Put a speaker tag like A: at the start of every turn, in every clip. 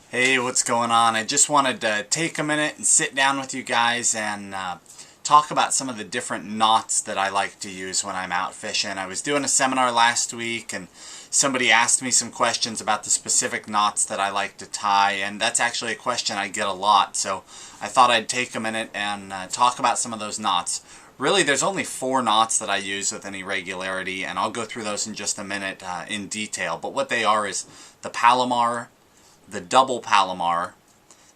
A: Hey, what's going on? I just wanted to take a minute and sit down with you guys and talk about some of the different knots that I like to use when I'm out fishing. I was doing a seminar last week and somebody asked me some questions about the specific knots that I like to tie, and that's actually a question I get a lot, so I thought I'd take a minute and talk about some of those knots. Really, there's only 4 knots that I use with any regularity, and I'll go through those in just a minute in detail, but what they are is the Palomar, the double Palomar,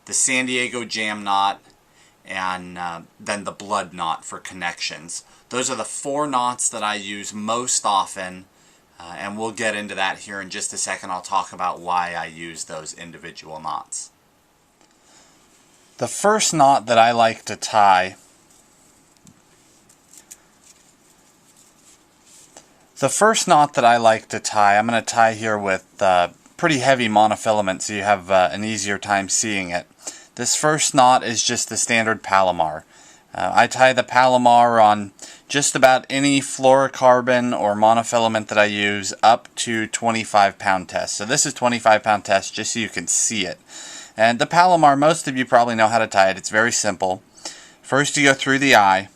A: the San Diego jam knot, and then the blood knot for connections. Those are the 4 knots that I use most often, and we'll get into that here in just a second. I'll talk about why I use those individual knots. The first knot that I like to tie I'm going to tie here with pretty heavy monofilament so you have an easier time seeing it. This first knot is just the standard Palomar. I tie the Palomar on just about any fluorocarbon or monofilament that I use up to 25-pound test. So this is 25-pound test just so you can see it. And the Palomar, most of you probably know how to tie it. It's very simple. First you go through the eye.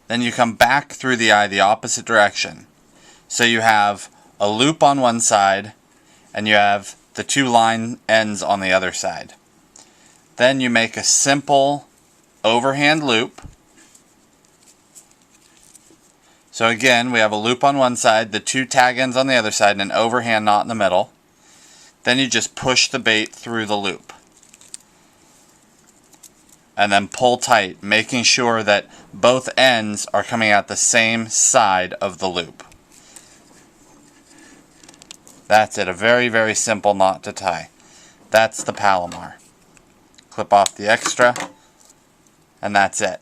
A: Then you come back through the eye the opposite direction. So you have a loop on one side and you have the 2 line ends on the other side. Then you make a simple overhand loop. So again, we have a loop on one side, the 2 tag ends on the other side, and an overhand knot in the middle. Then you just push the bait through the loop. And then pull tight, making sure that both ends are coming out the same side of the loop. That's it, a very, very simple knot to tie. That's the Palomar. Clip off the extra, and that's it.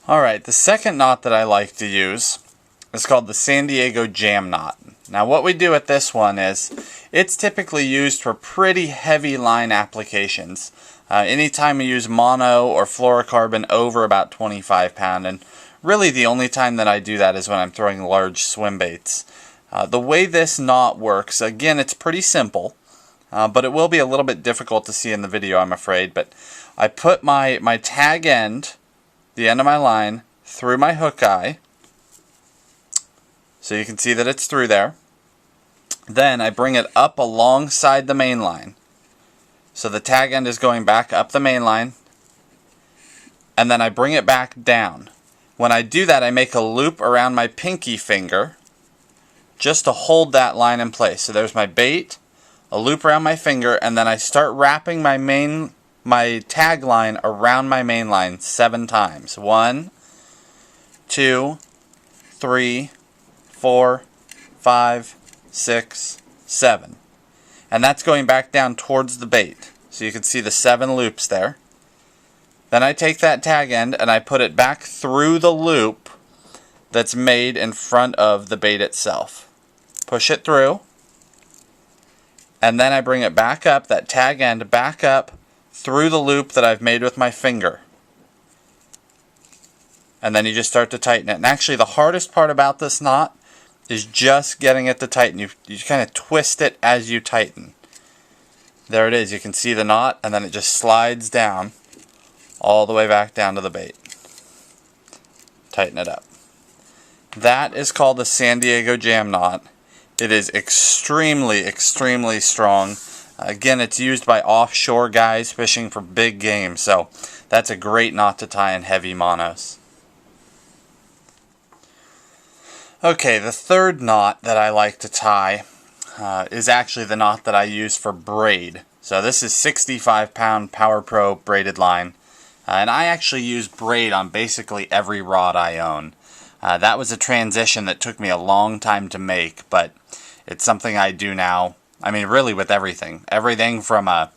A: Alright, the second knot that I like to use is called the San Diego jam knot. Now what we do with this one is, it's typically used for pretty heavy line applications. Anytime we use mono or fluorocarbon over about 25 pound, and really the only time that I do that is when I'm throwing large swim baits. The way this knot works, again, it's pretty simple, but it will be a little bit difficult to see in the video, I'm afraid. But I put my tag end, the end of my line, through my hook eye, so you can see that it's through there. Then I bring it up alongside the main line. So the tag end is going back up the main line, and then I bring it back down. When I do that, I make a loop around my pinky finger, just to hold that line in place. So there's my bait, a loop around my finger, and then I start wrapping my tag line around my main line 7 times. 1, 2, 3, 4, 5, 6, 7. And that's going back down towards the bait. So you can see the 7 loops there. Then I take that tag end and I put it back through the loop that's made in front of the bait itself. Push it through, and then I bring it back up, that tag end back up through the loop that I've made with my finger. And then you just start to tighten it. And actually the hardest part about this knot is just getting it to tighten. You kind of twist it as you tighten. There it is. You can see the knot, and then it just slides down all the way back down to the bait. Tighten it up. That is called the San Diego jam knot. It is extremely, extremely strong. Again, it's used by offshore guys fishing for big game, so that's a great knot to tie in heavy monos. Okay, the third knot that I like to tie is actually the knot that I use for braid. So this is 65-pound Power Pro braided line. And I actually use braid on basically every rod I own. That was a transition that took me a long time to make, but it's something I do now. I mean, really with everything. Everything from a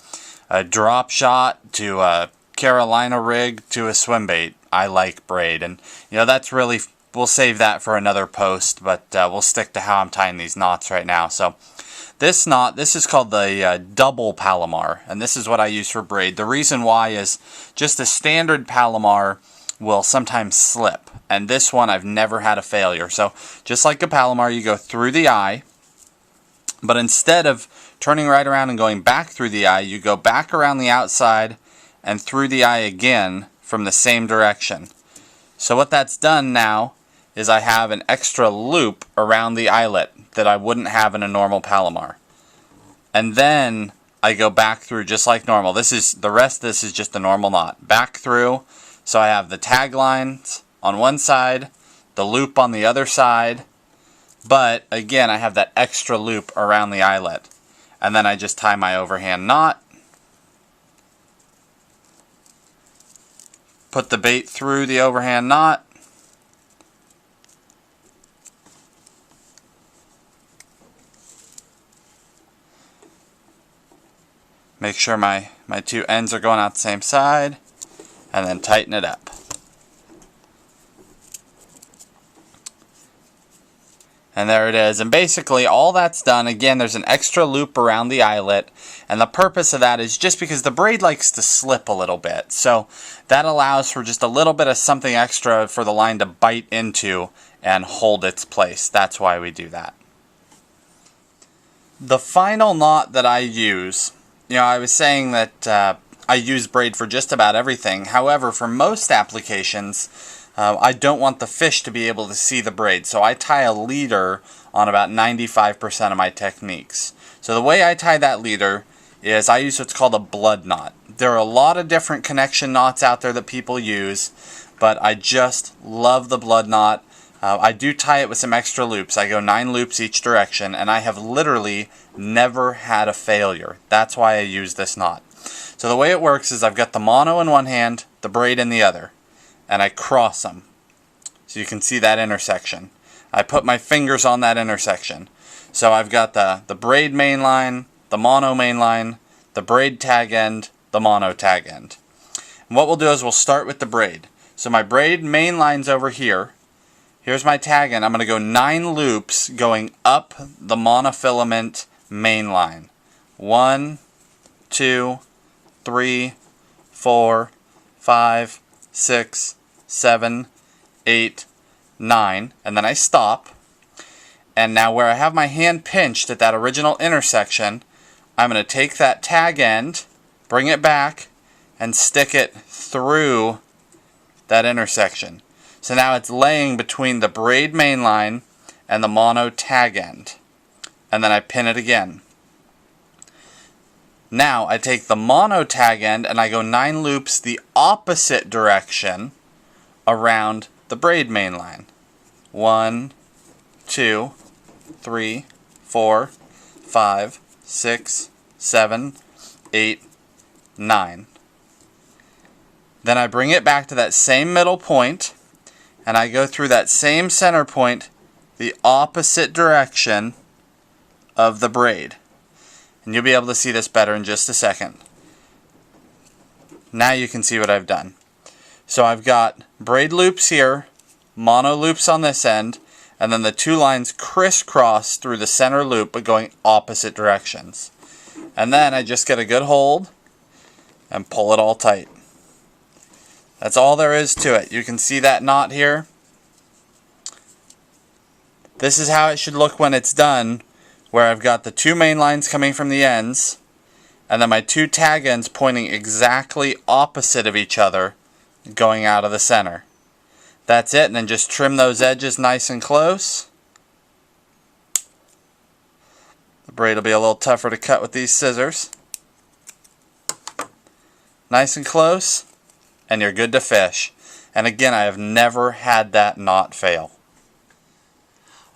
A: drop shot to a Carolina rig to a swim bait. I like braid. And, that's really, we'll save that for another post, but we'll stick to how I'm tying these knots right now. So this knot, this is called the double Palomar, and this is what I use for braid. The reason why is just a standard Palomar will sometimes slip, and this one I've never had a failure. So just like a Palomar, you go through the eye, But instead of turning right around and going back through the eye, you go back around the outside and through the eye again from the same direction. So what that's done now is I have an extra loop around the eyelet that I wouldn't have in a normal Palomar. And then I go back through just like normal. The rest of this is just a normal knot. Back through, so I have the tag lines on one side, the loop on the other side, but again I have that extra loop around the eyelet. And then I just tie my overhand knot, put the bait through the overhand knot, make sure my two ends are going out the same side, and then tighten it up. And there it is. And basically all that's done, again, there's an extra loop around the eyelet, and the purpose of that is just because the braid likes to slip a little bit. So that allows for just a little bit of something extra for the line to bite into and hold its place. That's why we do that. The final knot that I use, I was saying that I use braid for just about everything. However, for most applications, I don't want the fish to be able to see the braid, so I tie a leader on about 95% of my techniques. So the way I tie that leader is I use what's called a blood knot. There are a lot of different connection knots out there that people use, but I just love the blood knot. I do tie it with some extra loops. I go 9 loops each direction, and I have literally never had a failure. That's why I use this knot. So the way it works is I've got the mono in one hand, the braid in the other, and I cross them. So you can see that intersection. I put my fingers on that intersection. So I've got the braid main line, the mono main line, the braid tag end, the mono tag end. And what we'll do is we'll start with the braid. So my braid main line's over here. Here's my tag end. I'm going to go 9 loops going up the monofilament main line. 1, 2, 3, 4, 5, 6, 7, 8, 9, and then I stop. And now where I have my hand pinched at that original intersection, I'm going to take that tag end, bring it back, and stick it through that intersection. So now it's laying between the braid main line and the mono tag end. And then I pin it again. Now I take the mono tag end and I go 9 loops the opposite direction around the braid main line. 1, 2, 3, 4, 5, 6, 7, 8, 9. Then I bring it back to that same middle point, and I go through that same center point the opposite direction of the braid. And you'll be able to see this better in just a second. Now you can see what I've done. So I've got braid loops here, mono loops on this end, and then the 2 lines crisscross through the center loop but going opposite directions. And then I just get a good hold and pull it all tight. That's all there is to it. You can see that knot here. This is how it should look when it's done, where I've got the 2 main lines coming from the ends, and then my 2 tag ends pointing exactly opposite of each other, going out of the center. That's it, and then just trim those edges nice and close. The braid will be a little tougher to cut with these scissors. Nice and close, and you're good to fish. And again, I have never had that knot fail.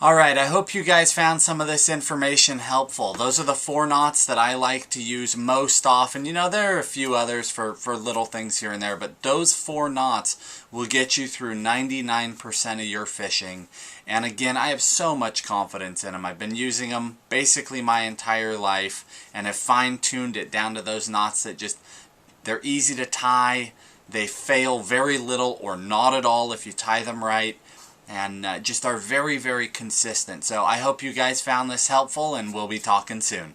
A: Alright, I hope you guys found some of this information helpful. Those are the 4 knots that I like to use most often. There are a few others for little things here and there, but those 4 knots will get you through 99% of your fishing. And again, I have so much confidence in them. I've been using them basically my entire life, and have fine-tuned it down to those knots that they're easy to tie. They fail very little or not at all if you tie them right. And just are very, very consistent. So I hope you guys found this helpful, and we'll be talking soon.